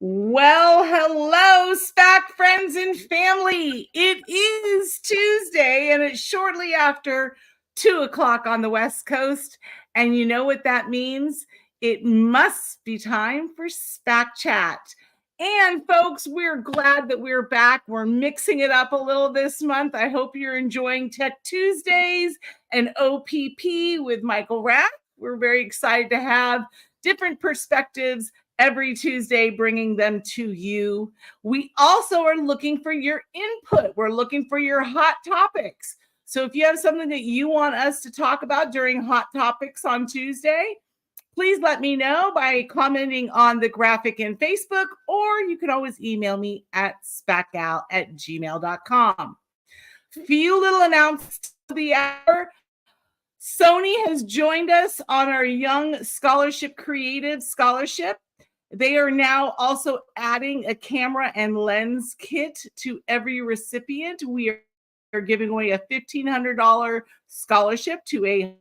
Well, hello, SPAC friends and family. It is Tuesday, and it's shortly after 2 o'clock on the West Coast. And you know what that means? It must be time for SPAC Chat. And folks, we're glad that we're back. We're mixing it up a little this month. I hope you're enjoying Tech Tuesdays and OPP with Michael Rath. We're very excited to have different perspectives every Tuesday, bringing them to you. We also are looking for your input. We're looking for your hot topics. So if you have something that you want us to talk about during Hot Topics on Tuesday, please let me know by commenting on the graphic in Facebook, or you can always email me at spacgal@gmail.com. Few little announcements of the hour. Sony has joined us on our Young Scholarship Creative Scholarship. They are now also adding a camera and lens kit to every recipient. We are giving away a $1,500 scholarship to a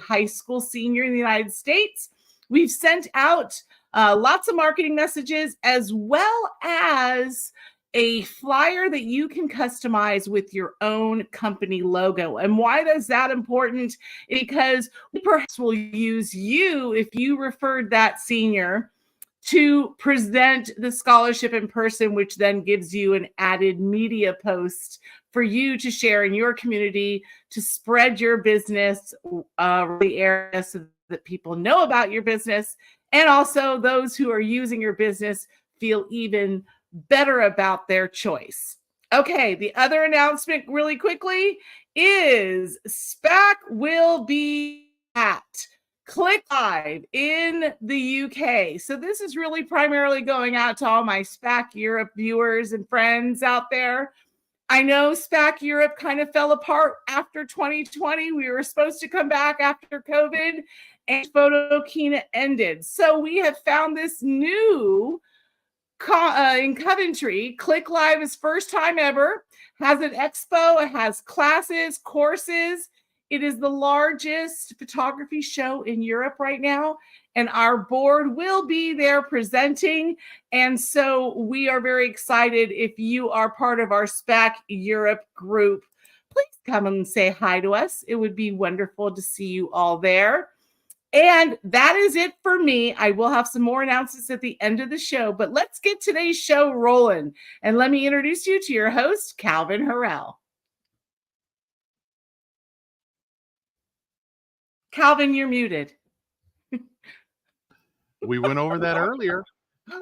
high school senior in the United States. We've sent out lots of marketing messages, as well as a flyer that you can customize with your own company logo. And why is that important? Because we perhaps will use you if you referred that senior to present the scholarship in person, which then gives you an added media post for you to share in your community to spread your business the area so that people know about your business, and also those who are using your business feel even better about their choice. Okay, the other announcement really quickly is SPAC will be at Click Live in the UK. So this is really primarily going out to all my SPAC Europe viewers and friends out there. I know SPAC Europe kind of fell apart after 2020. We were supposed to come back after COVID, and Photokina ended. So we have found this new in Coventry. Click Live is first time ever. Has an expo. It has classes, courses. It is the largest photography show in Europe right now, and our board will be there presenting. And so we are very excited. If you are part of our SPAC Europe group, please come and say hi to us. It would be wonderful to see you all there. And that is it for me. I will have some more announcements at the end of the show, but let's get today's show rolling. And let me introduce you to your host, Calvin Harrell. Calvin, you're muted. We went over that earlier.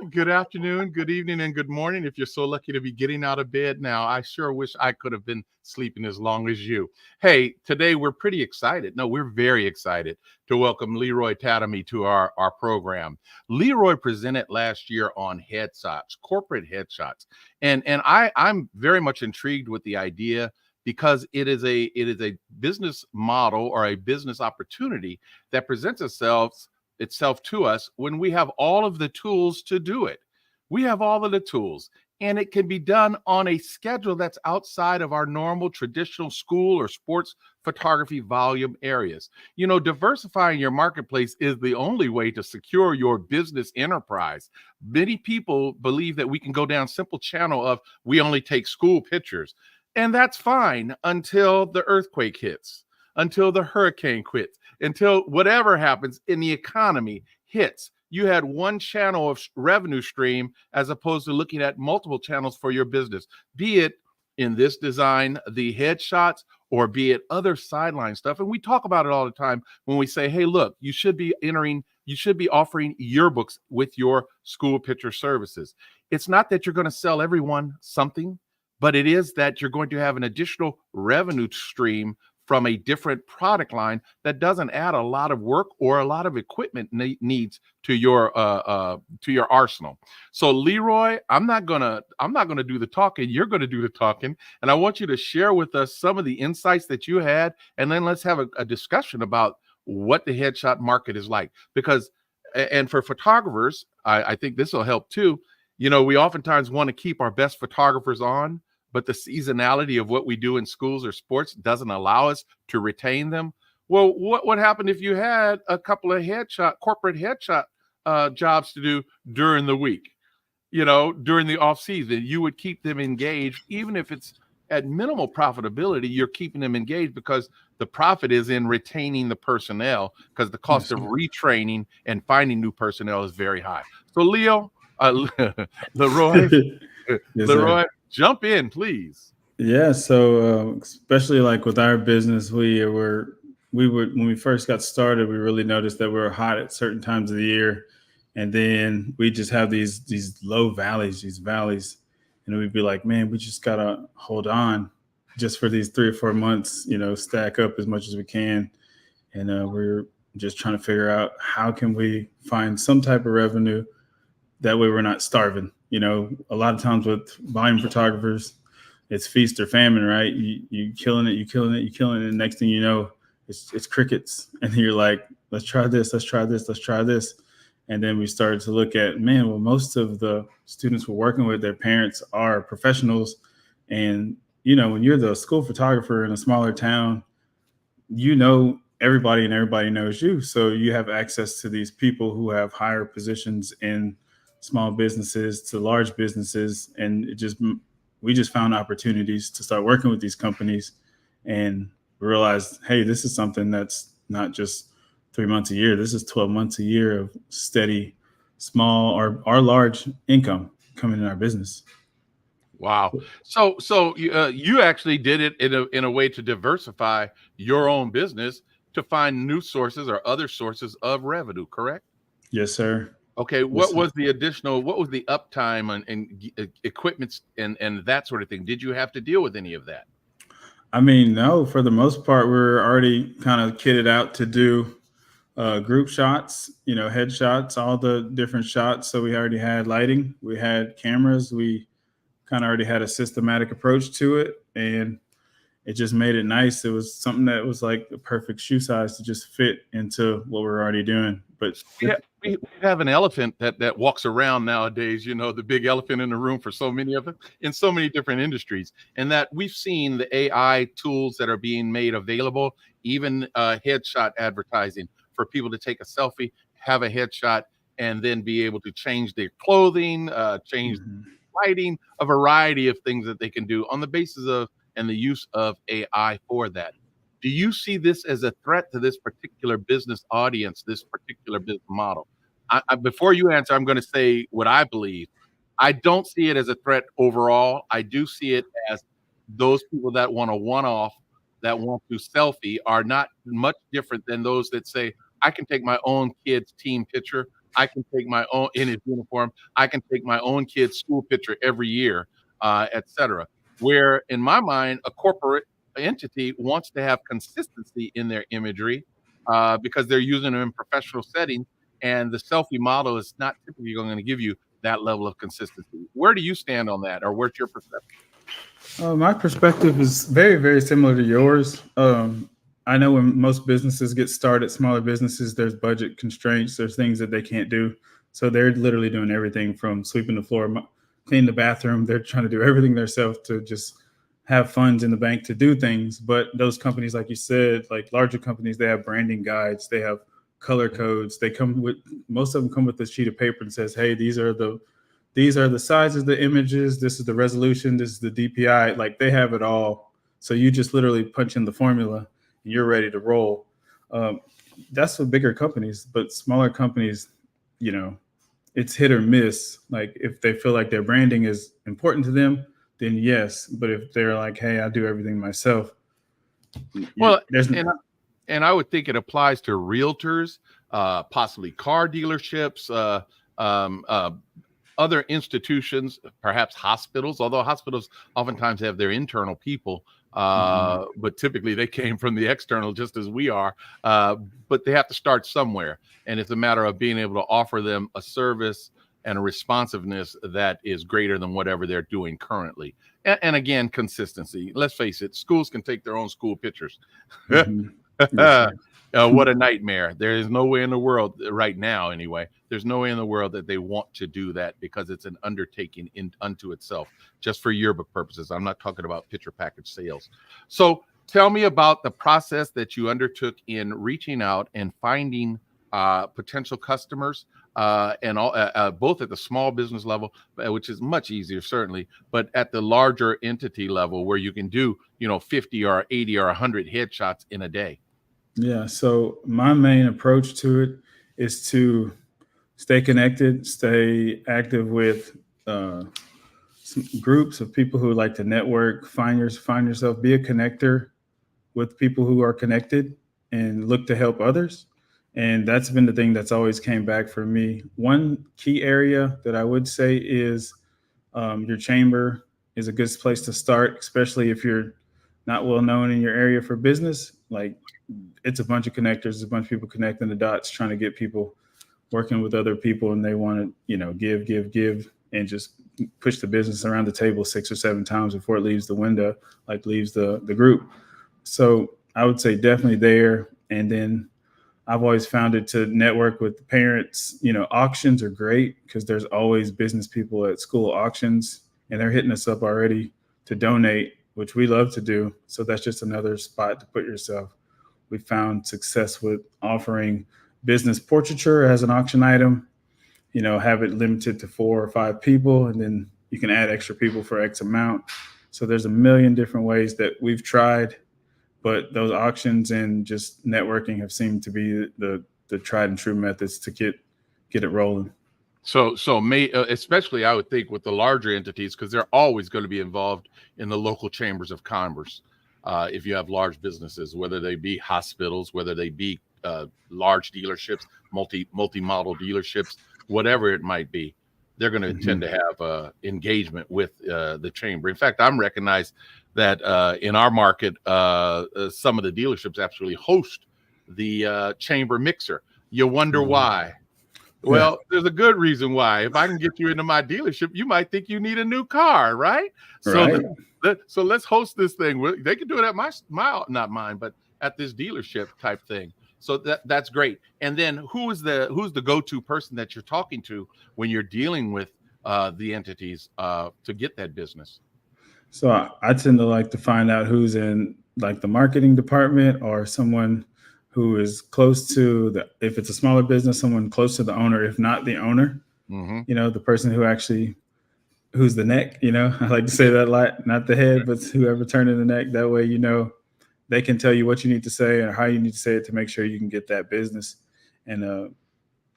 Good afternoon, good evening, and good morning. If you're so lucky to be getting out of bed now, I sure wish I could have been sleeping as long as you. Hey, today we're pretty excited. No, we're very excited to welcome Leroy Tademy to our program. Leroy presented last year on headshots, corporate headshots. And I'm very much intrigued with the idea, because it is a business model or a business opportunity that presents itself to us when we have all of the tools to do it. We have all of the tools, and it can be done on a schedule that's outside of our normal traditional school or sports photography volume areas. You know, diversifying your marketplace is the only way to secure your business enterprise. Many people believe that we can go down simple channel of we only take school pictures. And that's fine until the earthquake hits, until the hurricane quits, until whatever happens in the economy hits. You had one channel of revenue stream as opposed to looking at multiple channels for your business, be it in this design, the headshots, or be it other sideline stuff. And we talk about it all the time when we say, hey, look, you should be offering yearbooks with your school picture services. It's not that you're going to sell everyone something, but it is that you're going to have an additional revenue stream from a different product line that doesn't add a lot of work or a lot of equipment needs to your arsenal. So Leroy, I'm not gonna do the talking. You're gonna do the talking, and I want you to share with us some of the insights that you had, and then let's have a discussion about what the headshot market is like. Because, and for photographers, I think this will help too. You know, we oftentimes want to keep our best photographers on, but the seasonality of what we do in schools or sports doesn't allow us to retain them. Well, what would happen if you had a couple of corporate headshot jobs to do during the week? during the off season. You would keep them engaged, even if it's at minimal profitability. You're keeping them engaged because the profit is in retaining the personnel, because the cost of retraining and finding new personnel is very high. So Leo, Leroy, Yes, Leroy, sir. jump in, please. Yeah, so especially like with our business, we would when we first got started, we really noticed that we were hot at certain times of the year, and then we just have these low valleys, these valleys, and we'd be like, man, we just gotta hold on just for these 3 or 4 months, stack up as much as we can, and we're just trying to figure out how can we find some type of revenue that way we're not starving. A lot of times with volume photographers, it's feast or famine, right? You killing it, you killing it, you killing it, and next thing you know, it's crickets, and you're like, let's try this, let's try this, let's try this, and then we started to look at, man, well, most of the students we're working with, their parents are professionals, and when you're the school photographer in a smaller town, everybody and everybody knows you, so you have access to these people who have higher positions in small businesses to large businesses, and we just found opportunities to start working with these companies and realized, hey, this is something that's not just 3 months a year. This is 12 months a year of steady, small or large income coming in our business. Wow. So you actually did it in a way to diversify your own business, to find new sources or other sources of revenue, correct? Yes, sir. Okay, Yes, what sir. was the uptime and equipment and that sort of thing? Did you have to deal with any of that? I mean, no, for the most part, we're already kind of kitted out to do group shots, headshots, all the different shots. So we already had lighting, we had cameras, we kind of already had a systematic approach to it, and it just made it nice. It was something that was like the perfect shoe size to just fit into what we're already doing. But We have an elephant that walks around nowadays, the big elephant in the room for so many of them in so many different industries, and that we've seen the AI tools that are being made available, even headshot advertising for people to take a selfie, have a headshot, and then be able to change their clothing, change lighting, a variety of things that they can do on the basis of and the use of AI for that. Do you see this as a threat to this particular business audience, this particular business model? Before you answer, I'm going to say what I believe. I don't see it as a threat overall. I do see it as those people that want a one-off, that want to selfie, are not much different than those that say, I can take my own kid's team picture. I can take my own in his uniform. I can take my own kid's school picture every year, etc. Where in my mind, a corporate entity wants to have consistency in their imagery because they're using them in professional settings, and the selfie model is not typically going to give you that level of consistency. Where do you stand on that, or what's your perception? My perspective is very, very similar to yours. I know when most businesses get started, smaller businesses, there's budget constraints, there's things that they can't do. So they're literally doing everything from sweeping the floor, clean the bathroom. They're trying to do everything themselves to just have funds in the bank to do things. But those companies, like you said, like larger companies, they have branding guides, they have color codes. Most of them come with this sheet of paper and says, hey, these are the sizes of the images, this is the resolution, this is the DPI. Like, they have it all. So you just literally punch in the formula and you're ready to roll. That's for bigger companies, but smaller companies, it's hit or miss. Like, if they feel like their branding is important to them, then yes. But if they're like, hey, I do everything myself. Well, and I would think it applies to realtors, possibly car dealerships, other institutions, perhaps hospitals, although hospitals oftentimes have their internal people, but typically they came from the external just as we are. But they have to start somewhere. And it's a matter of being able to offer them a service and a responsiveness that is greater than whatever they're doing currently. And again, consistency. Let's face it, schools can take their own school pictures. Yes, What a nightmare. There is no way in the world right now, anyway, there's no way in the world that they want to do that, because it's an undertaking unto itself, just for yearbook purposes. I'm not talking about picture package sales. So tell me about the process that you undertook in reaching out and finding potential customers, and all, both at the small business level, which is much easier certainly, but at the larger entity level where you can do 50 or 80 or 100 headshots in a day? Yeah. So my main approach to it is to stay connected, stay active with some groups of people who like to network, find yourself, be a connector with people who are connected and look to help others. And that's been the thing that's always came back for me. One key area that I would say is your chamber is a good place to start, especially if you're not well known in your area for business. Like, it's a bunch of connectors, a bunch of people connecting the dots, trying to get people working with other people, and they want to, give, and just push the business around the table 6 or 7 times before it leaves the window, like leaves the group. So I would say definitely there. And then I've always found it to network with parents. Auctions are great because there's always business people at school auctions, and they're hitting us up already to donate, which we love to do. So that's just another spot to put yourself. We found success with offering business portraiture as an auction item, have it limited to 4 or 5 people, and then you can add extra people for X amount. So there's a million different ways that we've tried, but those auctions and just networking have seemed to be the tried and true methods to get it rolling. So especially I would think with the larger entities, because they're always going to be involved in the local chambers of commerce. If you have large businesses, whether they be hospitals, whether they be large dealerships, multi-model dealerships, whatever it might be, they're going to tend to have engagement with the chamber. In fact, I'm recognized that in our market, some of the dealerships actually host the chamber mixer. You wonder why? Well, there's a good reason why. If I can get you into my dealership, you might think you need a new car, right? So let's host this thing. They can do it at my not mine, but at this dealership type thing. So that's great. And then who's the go-to person that you're talking to when you're dealing with the entities to get that business? So I tend to like to find out who's in like the marketing department, or someone who is close to if it's a smaller business, someone close to the owner, if not the owner, the person who's the neck, I like to say that a lot, not the head, but whoever turning the neck. That way, they can tell you what you need to say or how you need to say it to make sure you can get that business. And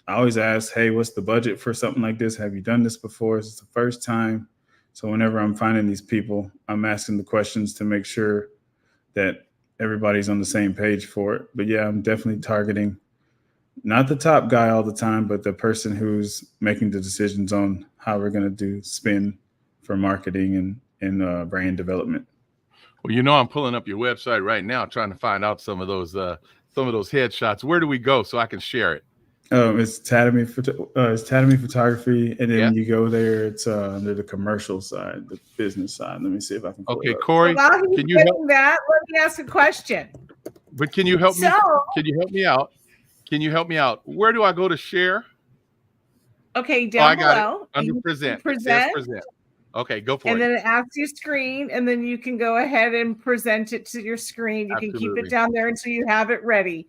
I always ask, hey, what's the budget for something like this? Have you done this before? Is this the first time? So whenever I'm finding these people, I'm asking the questions to make sure that everybody's on the same page for it. But yeah, I'm definitely targeting not the top guy all the time, but the person who's making the decisions on how we're going to do spin for marketing and brand development. Well, I'm pulling up your website right now, trying to find out some of those headshots. Where do we go so I can share it? It's Tademy Photography, and then you go there. It's under the commercial side, the business side. Let me see if I can. Okay, Corey, can you help that? Let me ask a question. But can you help me? Can you help me out? Can you help me out? Where do I go to share? Okay, down below. Under present. Present. Okay, go for it. And then it asks you screen, and then you can go ahead and present it to your screen. You can keep it down there until you have it ready.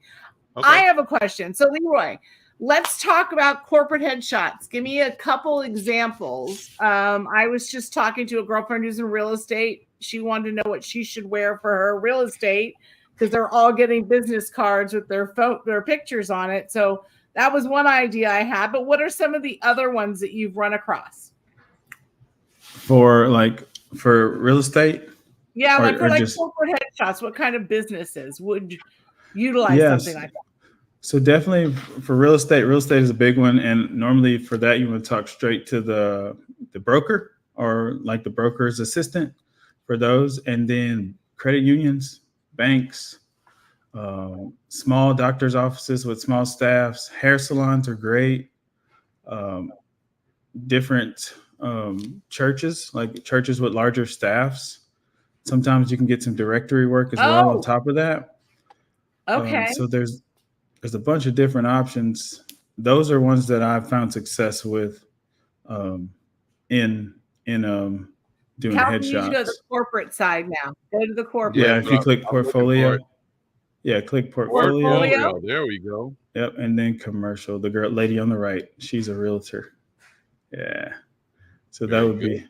Okay. I have a question. So, Leroy, let's talk about corporate headshots. Give me a couple examples. I was just talking to a girlfriend who's in real estate. She wanted to know what she should wear for her real estate because they're all getting business cards with their pictures on it. So that was one idea I had. But what are some of the other ones that you've run across? For real estate? Yeah, corporate headshots. What kind of businesses would utilize something like that? So definitely for real estate is a big one. And normally for that, you want to talk straight to the broker or like the broker's assistant for those. And then credit unions, banks, small doctor's offices with small staffs, hair salons are great. Different churches, like churches with larger staffs. Sometimes you can get some directory work as well on top of that. Okay. So there's a bunch of different options. Those are ones that I've found success with in doing headshots. You go to the corporate side now. Go to the corporate. Yeah, if you click portfolio. Yeah, click portfolio. There we go. Yep. And then commercial. The lady on the right, she's a realtor. Yeah. So that Very would good. be.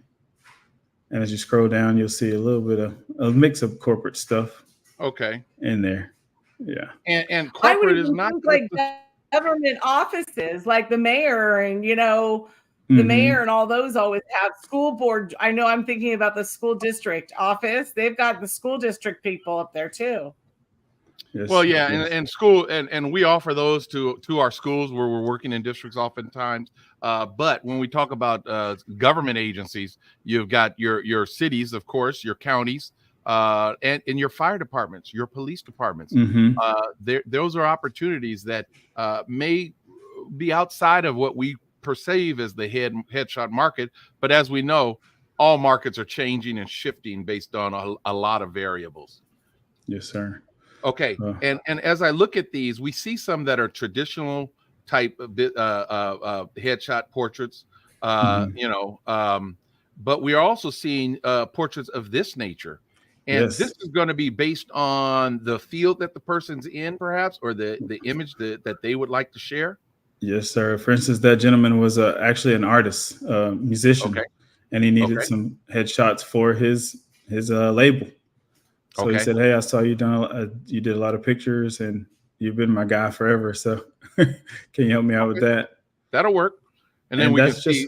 And as you scroll down, you'll see a little bit of a mix of corporate stuff Okay. in there. Yeah. And I would corporate is even not think like government offices, like the mayor and, the mayor and all those always have school board. I know I'm thinking about the school district office. They've got the school district people up there too. Yes, well, yeah, yes. and school and we offer those to our schools where we're working in districts oftentimes. But when we talk about government agencies, you've got your cities, of course, your counties, and your fire departments, your police departments. Those are opportunities that may be outside of what we perceive as the headshot market. But as we know, all markets are changing and shifting based on a lot of variables. Yes, sir. Okay, and as I look at these, we see some that are traditional type of headshot portraits, but we are also seeing portraits of this nature, and this is going to be based on the field that the person's in, perhaps, or the image that they would like to share. Yes, sir. For instance, that gentleman was actually an artist, musician, and he needed some headshots for his label. So he said, "Hey, I saw you you did a lot of pictures, and you've been my guy forever. So can you help me out with that?" That'll work. And then we can see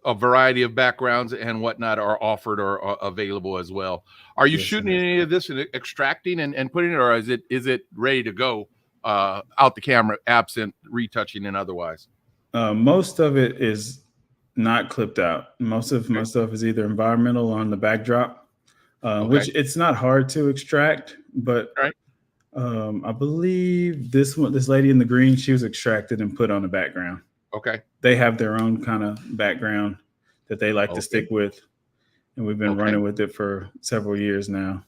a variety of backgrounds and whatnot are offered or available as well. Are you shooting any of this and extracting and putting it, or is it ready to go out the camera, absent retouching and otherwise? Most of it is not clipped out. Most of my stuff is either environmental on the backdrop. Which it's not hard to extract, but I believe this lady in the green, she was extracted and put on the background. Okay. They have their own kind of background that they like to stick with, and we've been running with it for several years now.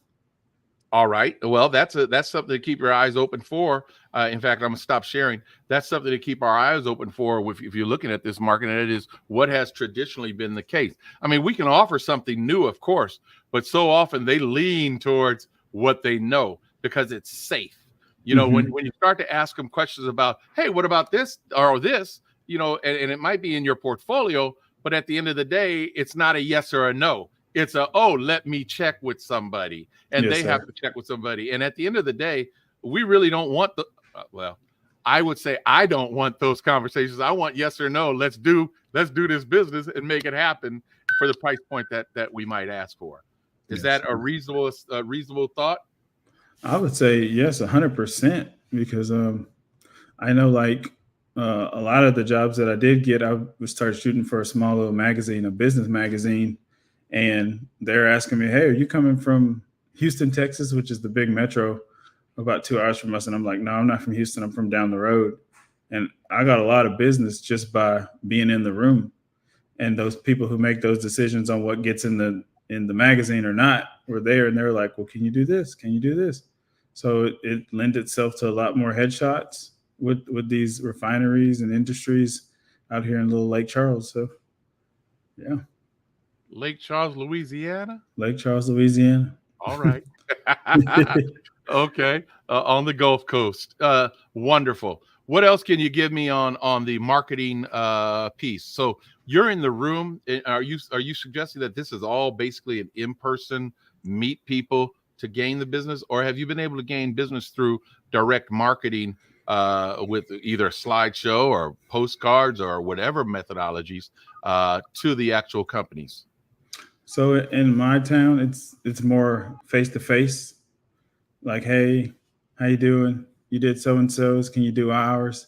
All right. Well, that's something to keep your eyes open for. In fact, I'm gonna stop sharing. That's something to keep our eyes open for if you're looking at this market, and it is what has traditionally been the case. I mean, we can offer something new, of course, but so often they lean towards what they know because it's safe. When you start to ask them questions about, hey, what about this or this, and it might be in your portfolio, but at the end of the day, it's not a yes or a no. It's let me check with somebody, and they have to check with somebody. And at the end of the day, we really don't want I would say I don't want those conversations. I want yes or no. Let's do this business and make it happen for the price point that we might ask for. Is that a reasonable thought? I would say yes, 100%, because I know a lot of the jobs that I did get, I would start shooting for a small little magazine, a business magazine. And they're asking me, "Hey, are you coming from Houston, Texas, which is the big metro, about 2 hours from us?" And I'm like, "No, I'm not from Houston. I'm from down the road." And I got a lot of business just by being in the room. And those people who make those decisions on what gets in the magazine or not were there, and they're like, "Well, can you do this? Can you do this?" So it lent itself to a lot more headshots with these refineries and industries out here in Little Lake Charles. So, yeah. Lake Charles, Louisiana? Lake Charles, Louisiana. All right. Okay. On the Gulf Coast. Wonderful. What else can you give me on the marketing piece? So you're in the room. Are you suggesting that this is all basically an in-person meet people to gain the business, or have you been able to gain business through direct marketing with either a slideshow or postcards or whatever methodologies to the actual companies? So in my town, it's more face to face. Like, "Hey, how you doing? You did so and so's. Can you do ours?"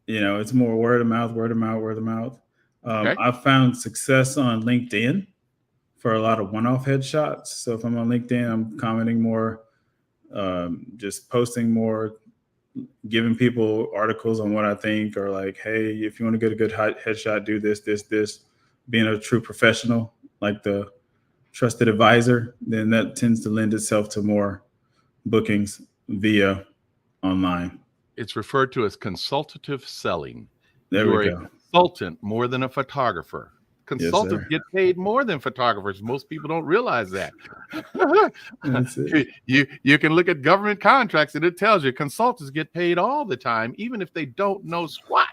It's more word of mouth, word of mouth, word of mouth. I've found success on LinkedIn for a lot of one-off headshots. So if I'm on LinkedIn, I'm commenting more, just posting more, giving people articles on what I think, or like, "Hey, if you want to get a good headshot, do this, this, this." Being a true professional, like the trusted advisor, then that tends to lend itself to more bookings via online. It's referred to as consultative selling. There You we are go. a consultant more than a photographer. Consultants sir. get paid more than photographers. Most people don't realize that. That's it. You can look at government contracts and it tells you consultants get paid all the time, even if they don't know squat.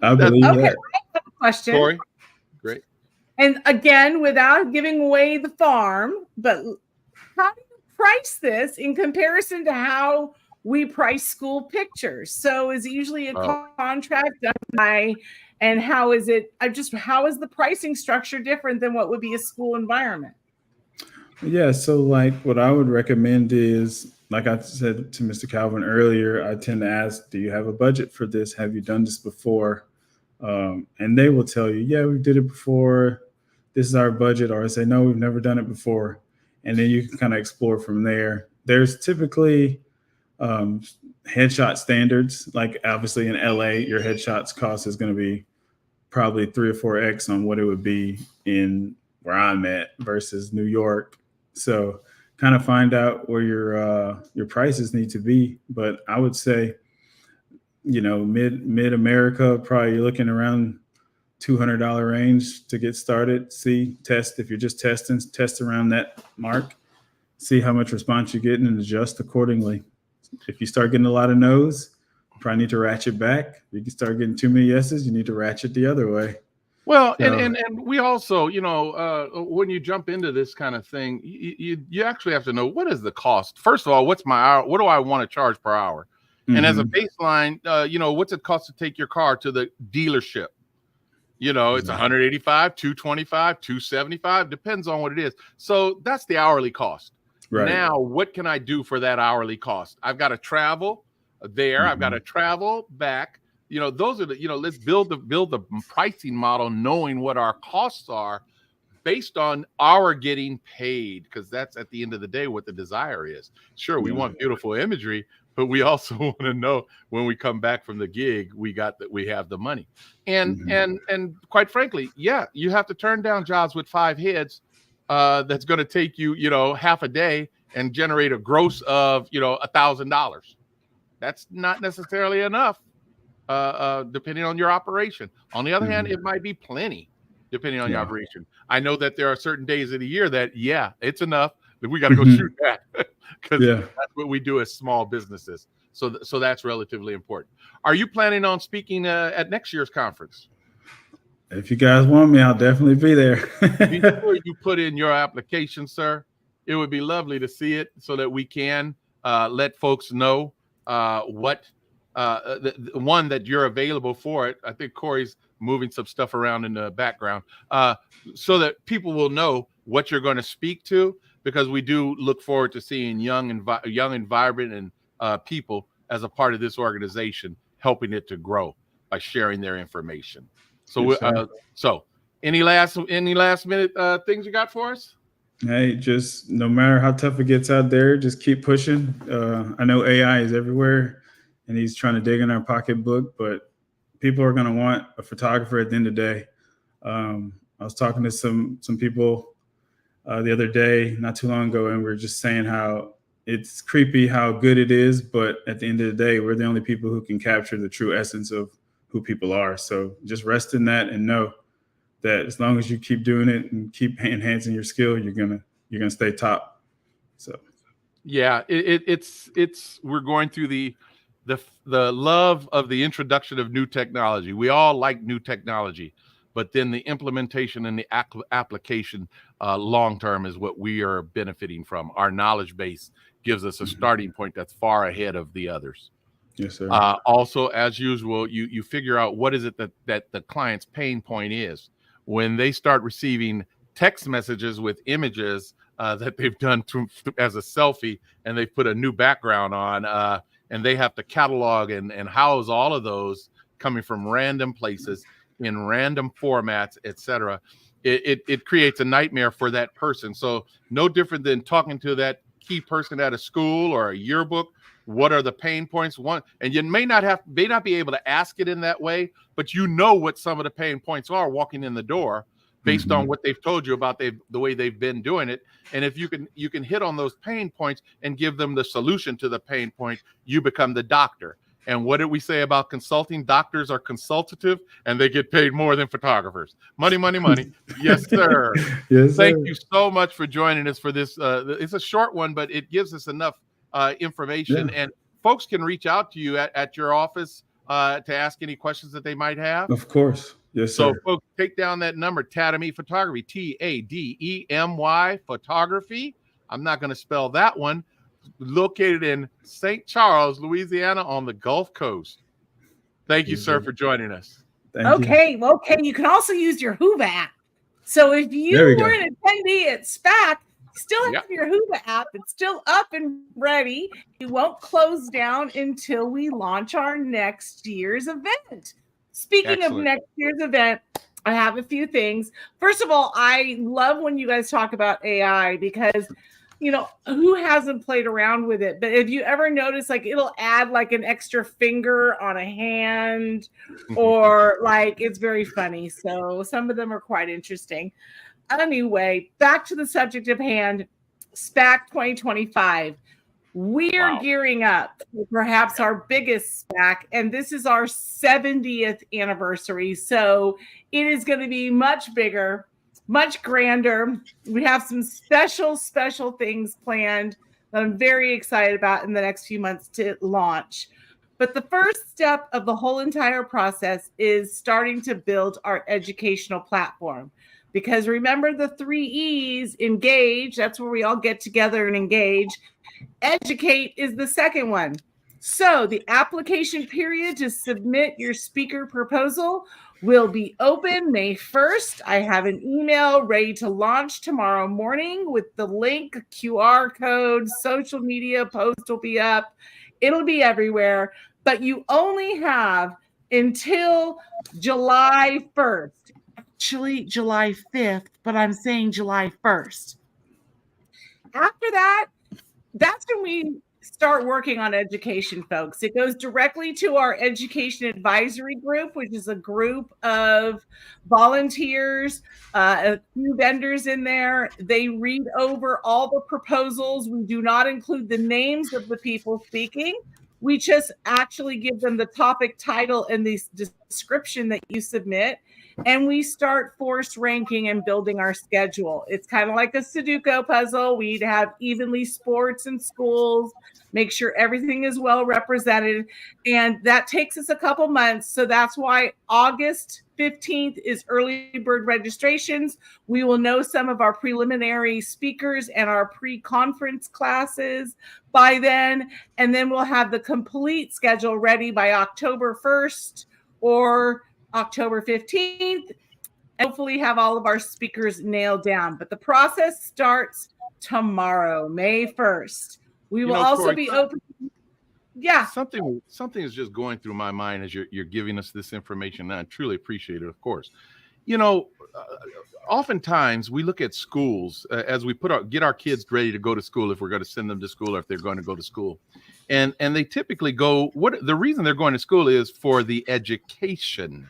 I believe Okay, that. I have a question. Corey, great. And again, without giving away the farm, but how do you price this in comparison to how we price school pictures? So is it usually a contract done by, and how is it, how is the pricing structure different than what would be a school environment? Yeah, so like what I would recommend is, like I said to Mr. Calvin earlier, I tend to ask, do you have a budget for this? Have you done this before? And they will tell you, yeah, we did it before. This is our budget. Or I say, no, we've never done it before. And then you can kind of explore from there. There's typically headshot standards. Like obviously in LA, your headshots cost is going to be probably 3 or 4x on what it would be in where I'm at versus New York. So kind of find out where your prices need to be. But I would say, mid America, probably you're looking around $200 range to get started. Test if you're just testing, test around that mark, see how much response you're getting and adjust accordingly. If you start getting a lot of no's, you probably need to ratchet back. If you can start getting too many yeses, you need to ratchet the other way. Well, and we also, when you jump into this kind of thing, you actually have to know, what is the cost? First of all, what's my hour? What do I want to charge per hour? Mm-hmm. And as a baseline, what's it cost to take your car to the dealership? It's $185, $225, $275, depends on what it is. So that's the hourly cost. Right. Now, what can I do for that hourly cost? I've got to travel there. Mm-hmm. I've got to travel back. Those are let's build the pricing model, knowing what our costs are based on our getting paid, because that's at the end of the day what the desire is. Sure, we want beautiful imagery, but we also want to know when we come back from the gig, we have the money. And and quite frankly, you have to turn down jobs with 5 heads that's going to take you, half a day and generate a gross of, $1,000. That's not necessarily enough, depending on your operation. On the other hand, it might be plenty, depending on your operation. I know that there are certain days of the year that, it's enough, that we got to go shoot that, because that's what we do as small businesses. So that's relatively important. Are you planning on speaking at next year's conference? If you guys want me, I'll definitely be there. Be sure you put in your application, sir. It would be lovely to see it so that we can let folks know what one, that you're available for it. I think Corey's moving some stuff around in the background so that people will know what you're going to speak to, because we do look forward to seeing young and vibrant and people as a part of this organization, helping it to grow by sharing their information. So, so any last minute things you got for us? Hey, just no matter how tough it gets out there, just keep pushing. I know AI is everywhere and he's trying to dig in our pocketbook, but people are going to want a photographer at the end of the day. I was talking to some people the other day, not too long ago, and we were just saying how it's creepy how good it is, but at the end of the day, we're the only people who can capture the true essence of who people are. So just rest in that and know that as long as you keep doing it and keep enhancing your skill, you're gonna stay top. So it's we're going through the love of the introduction of new technology. We all like new technology, but then the implementation and the application long term is what we are benefiting from. Our knowledge base gives us a starting point that's far ahead of the others. Yes, sir. Also, as usual, you figure out what is it that the client's pain point is. When they start receiving text messages with images that they've done as a selfie, and they've put a new background on, and they have to catalog and house all of those coming from random places in random formats, etc. It creates a nightmare for that person. So no different than talking to that key person at a school or a yearbook. What are the pain points? And you may not be able to ask it in that way, but what some of the pain points are walking in the door based on what they've told you about the way they've been doing it. And if you can hit on those pain points and give them the solution to the pain point, you become the doctor. And what did we say about consulting? Doctors are consultative and they get paid more than photographers. Money, money, money. Yes, sir. Yes, Thank sir. you so much for joining us for this. It's a short one, but it gives us enough information. Yeah. And folks can reach out to you at your office to ask any questions that they might have. Of course. Yes, So sir. folks, take down that number, Tademy Photography, Tademy Photography. I'm not going to spell that one. Located in St. Charles, Louisiana on the Gulf Coast. Thank you, sir, for joining us. Thank you. Okay. You can also use your Hoova app. So if you There we were go. an attendee at SPAC, still have Yep. your Hoova app. It's still up and ready. It won't close down until we launch our next year's event. Speaking of Excellent. next year's event, I have a few things. First of all, I love when you guys talk about AI because, you know, who hasn't played around with it? But if you ever notice, like, it'll add like an extra finger on a hand, or like, it's very funny. So some of them are quite interesting. Anyway, back to the subject of hand, SPAC 2025. We're Wow. gearing up for perhaps our biggest SPAC, and this is our 70th anniversary. So it is going to be much bigger, much grander. We have some special things planned that I'm very excited about in the next few months to launch. But the first step of the whole entire process is starting to build our educational platform. Because remember the 3 E's, engage, that's where we all get together and engage. Educate is the second one. So the application period to submit your speaker proposal will be open May 1st. I have an email ready to launch tomorrow morning with the link, QR code, social media post will be up. It'll be everywhere, but you only have until July 1st. Actually, July 5th, but I'm saying July 1st. After that, that's when we start working on education, folks. It goes directly to our education advisory group, which is a group of volunteers, a few vendors in there. They read over all the proposals. We do not include the names of the people speaking. We just actually give them the topic title and the description that you submit. And we start force ranking and building our schedule. It's kind of like a Sudoku puzzle. We'd have evenly sports and schools, make sure everything is well represented. And that takes us a couple months. So that's why August 15th is early bird registrations. We will know some of our preliminary speakers and our pre-conference classes by then. And then we'll have the complete schedule ready by October 1st or October 15th, and hopefully have all of our speakers nailed down. But the process starts tomorrow, May 1st. We will also Corey, be open. Yeah. Something is just going through my mind as you're giving us this information, and I truly appreciate it, of course. You know, oftentimes we look at schools as we get our kids ready to go to school, if we're going to send them to school or if they're going to go to school. And they typically go, the reason they're going to school is for the education,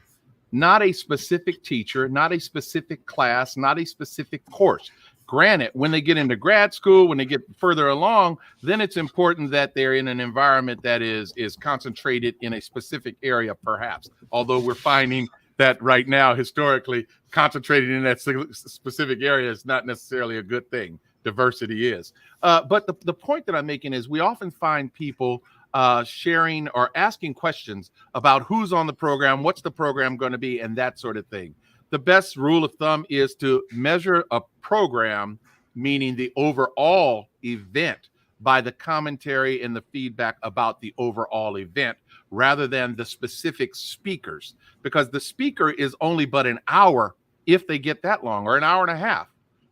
not a specific teacher, not a specific class, not a specific course. Granted, when they get into grad school, when they get further along, then it's important that they're in an environment that is concentrated in a specific area, perhaps. Although we're finding that right now, historically, concentrated in that specific area is not necessarily a good thing. Diversity is. But the point that I'm making is we often find people sharing or asking questions about who's on the program, what's the program going to be, and that sort of thing. The best rule of thumb is to measure a program, meaning the overall event, by the commentary and the feedback about the overall event, rather than the specific speakers, because the speaker is only but an hour, if they get that long, or an hour and a half.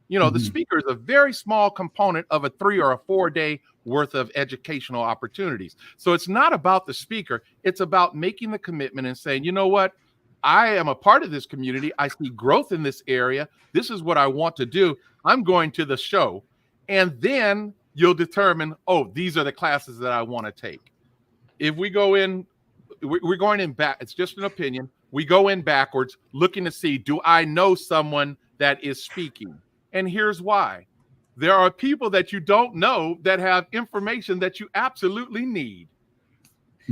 You know, the speaker is a very small component of a 3 or a 4 day worth of educational opportunities. So it's not about the speaker. It's about making the commitment and saying, you know what? I am a part of this community. I see growth in this area. This is what I want to do. I'm going to the show. And then you'll determine, oh, these are the classes that I want to take. If we go in, we're going in back. It's just an opinion. We go in backwards, looking to see, do I know someone that is speaking? And here's why. There are people that you don't know that have information that you absolutely need.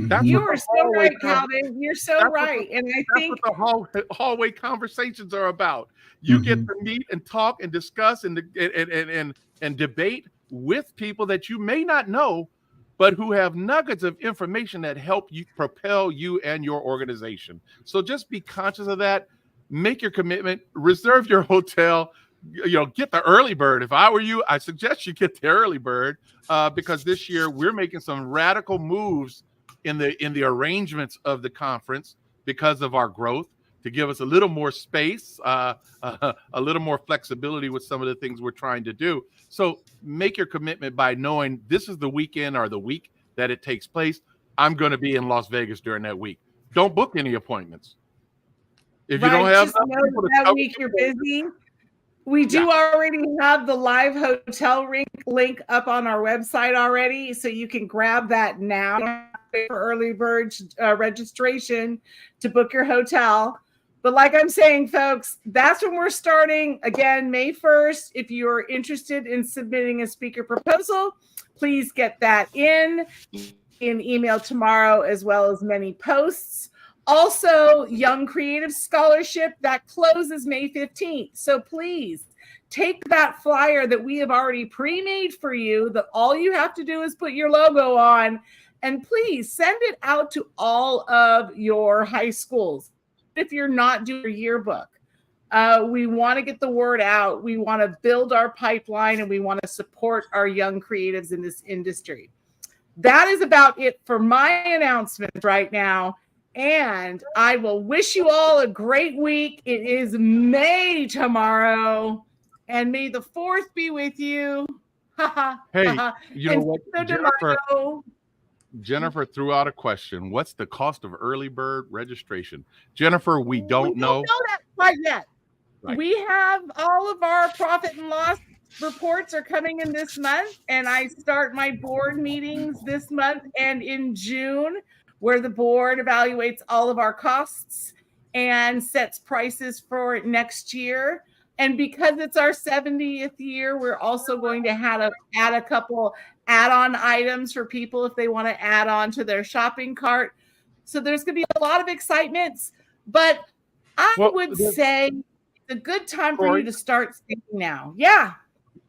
That's You what are the so hallway right, Calvin. You're so that's right. And I that's think what the hallway conversations are about. You get to meet and talk and discuss and debate with people that you may not know, but who have nuggets of information that help you propel you and your organization. So just be conscious of that. Make your commitment. Reserve your hotel. Get the early bird. If I were you, I suggest you get the early bird because this year we're making some radical moves in the arrangements of the conference because of our growth, to give us a little more space, a little more flexibility with some of the things we're trying to do. So make your commitment by knowing this is the weekend or the week that it takes place. I'm going to be in Las Vegas during that week. Don't book any appointments. If you don't have just know that week you're busy. We do already have the live hotel link up on our website already, so you can grab that now for early bird registration to book your hotel. But like I'm saying, folks, that's when we're starting. Again, May 1st. If you're interested in submitting a speaker proposal, please get that in email tomorrow, as well as many posts. Also, Young Creative Scholarship, that closes May 15th. So please take that flyer that we have already pre-made for you, that all you have to do is put your logo on, and please send it out to all of your high schools. If you're not doing your yearbook, we want to get the word out. We want to build our pipeline, and we want to support our young creatives in this industry. That is about it for my announcements right now. And I will wish you all a great week. It is May tomorrow, and may the 4th be with you. Hey, you know what? Jennifer threw out a question. What's the cost of early bird registration? Jennifer, we don't know that quite yet. Right. We have all of our profit and loss reports are coming in this month, and I start my board meetings this month and in June, where the board evaluates all of our costs and sets prices for next year. And because it's our 70th year, we're also going to add a couple add-on items for people if they want to add on to their shopping cart. So there's going to be a lot of excitements, but I would say it's a good time for you to start thinking now. Yeah.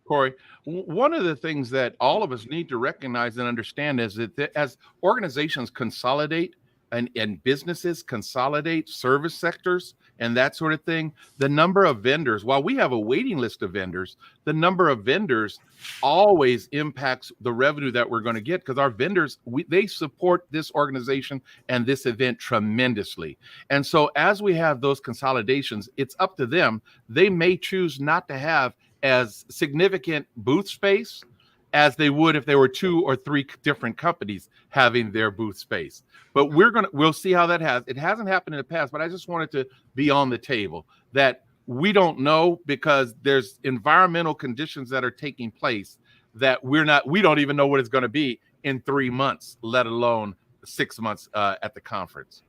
Corey, one of the things that all of us need to recognize and understand is that as organizations consolidate and businesses consolidate service sectors and that sort of thing, the number of vendors, while we have a waiting list of vendors, the number of vendors always impacts the revenue that we're going to get, because our vendors, they support this organization and this event tremendously. And so as we have those consolidations, it's up to them. They may choose not to have as significant booth space as they would if there were 2 or 3 different companies having their booth space. But we'll see how that it hasn't happened in the past, but I just wanted to be on the table that we don't know, because there's environmental conditions that are taking place that we don't even know what it's going to be in 3 months, let alone 6 months at the conference.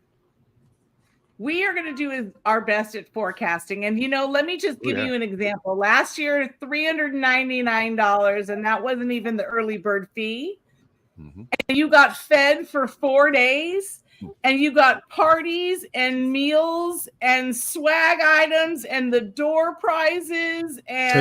We are going to do our best at forecasting. And, let me just give you an example. Last year, $399, and that wasn't even the early bird fee. Mm-hmm. And you got fed for 4 days, and you got parties and meals and swag items and the door prizes and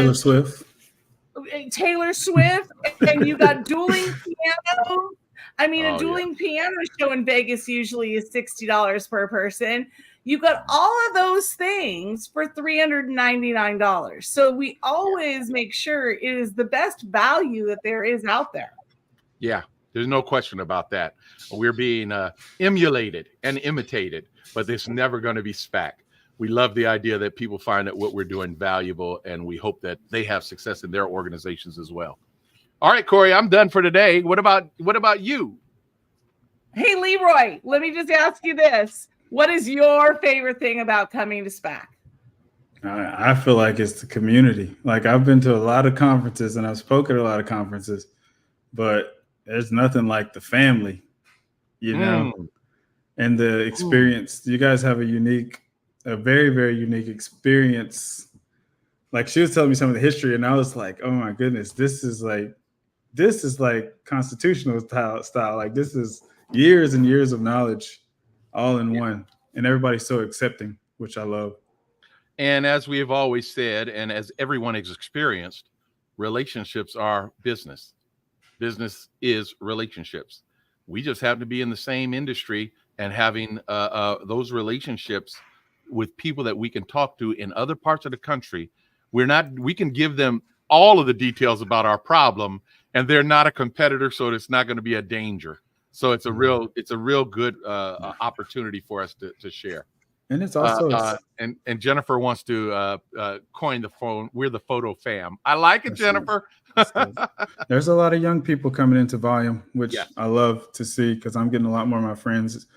Taylor Swift, and you got dueling piano. I mean, a dueling piano show in Vegas usually is $60 per person. You got all of those things for $399. So we always make sure it is the best value that there is out there. Yeah, there's no question about that. We're being emulated and imitated, but it's never going to be SPAC. We love the idea that people find that what we're doing valuable, and we hope that they have success in their organizations as well. All right, Corey, I'm done for today. What about you? Hey, Leroy, let me just ask you this. What is your favorite thing about coming to SPAC? I feel like it's the community. Like, I've been to a lot of conferences and I've spoken at a lot of conferences, but there's nothing like the family, and the experience. You guys have a very, very unique experience. Like, she was telling me some of the history, and I was like, oh my goodness, this is like constitutional style. Like, this is years and years of knowledge all in one. And everybody's so accepting, which I love. And as we have always said, and as everyone has experienced, relationships are business. Business is relationships. We just happen to be in the same industry and having those relationships with people that we can talk to in other parts of the country. We can give them all of the details about our problem, and they're not a competitor, so it's not going to be a danger. So it's a real good opportunity for us to share. And it's also and Jennifer wants to coin the phone. We're the photo fam. I like it, Jennifer. There's a lot of young people coming into Volume, which I love to see, because I'm getting a lot more of my friends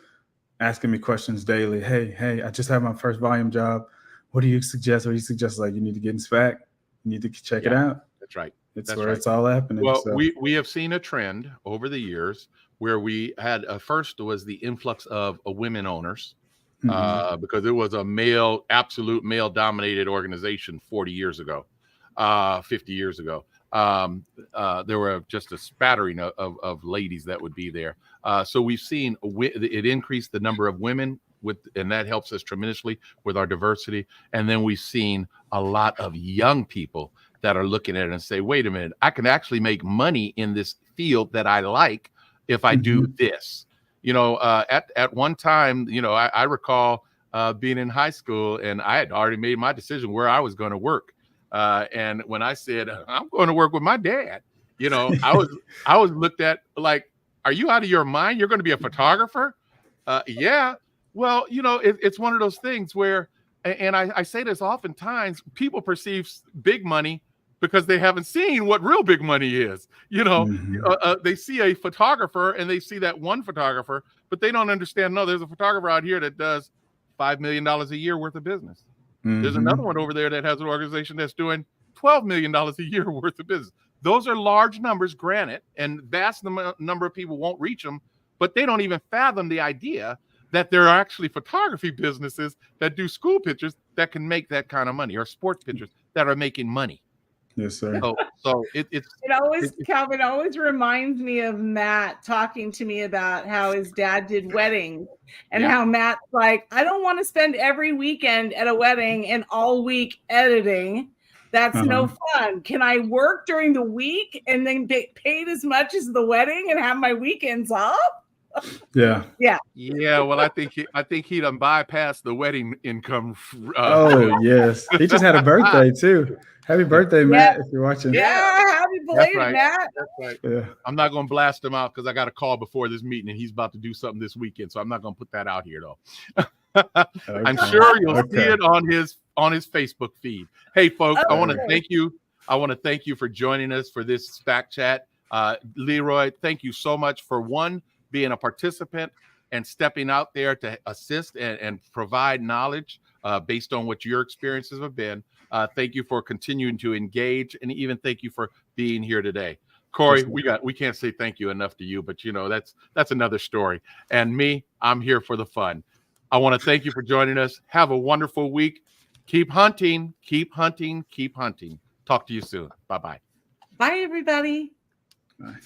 asking me questions daily. Hey, I just had my first Volume job. What do you suggest? What do you suggest? Like, you need to get in SPAC. You need to check it out. That's right. It's where it's all happening. Well, we have seen a trend over the years where we had first was the influx of women owners. Because it was a absolute male dominated organization 40 years ago, 50 years ago. There were just a spattering of ladies that would be there. So we've seen it increase the number of women and that helps us tremendously with our diversity. And then we've seen a lot of young people that are looking at it and say, wait a minute, I can actually make money in this field that I like if I do this. At one time, I recall being in high school, and I had already made my decision where I was going to work. And when I said I'm going to work with my dad, I was looked at like, are you out of your mind? You're going to be a photographer? Yeah. Well, it's one of those things where, and I say this oftentimes, people perceive big money because they haven't seen what real big money is. They see a photographer and they see that one photographer, but they don't understand, no, there's a photographer out here that does $5 million a year worth of business. There's another one over there that has an organization that's doing $12 million a year worth of business. Those are large numbers, granted, and vast number of people won't reach them, but they don't even fathom the idea that there are actually photography businesses that do school pictures that can make that kind of money, or sports pictures that are making money. Yes, sir. So Calvin always reminds me of Matt talking to me about how his dad did weddings, and how Matt's like, I don't want to spend every weekend at a wedding and all week editing. That's no fun. Can I work during the week and then get paid as much as the wedding and have my weekends off? Yeah. Well, I think he done bypassed the wedding income. Yes, he just had a birthday too. Happy birthday, Matt! If you're watching. Happy belated, Matt. That's right. Yeah. I'm not going to blast him out because I got a call before this meeting and he's about to do something this weekend, so I'm not going to put that out here though. I'm sure you'll see it on his Facebook feed. Hey, folks, I want to thank you. I want to thank you for joining us for this SPAC chat. Leroy, thank you so much for being a participant and stepping out there to assist and provide knowledge based on what your experiences have been. Thank you for continuing to engage, and even thank you for being here today. Corey, we can't say thank you enough to you, but that's another story. And me, I'm here for the fun. I want to thank you for joining us. Have a wonderful week. Keep hunting, keep hunting, keep hunting. Talk to you soon. Bye-bye. Bye, everybody. Bye.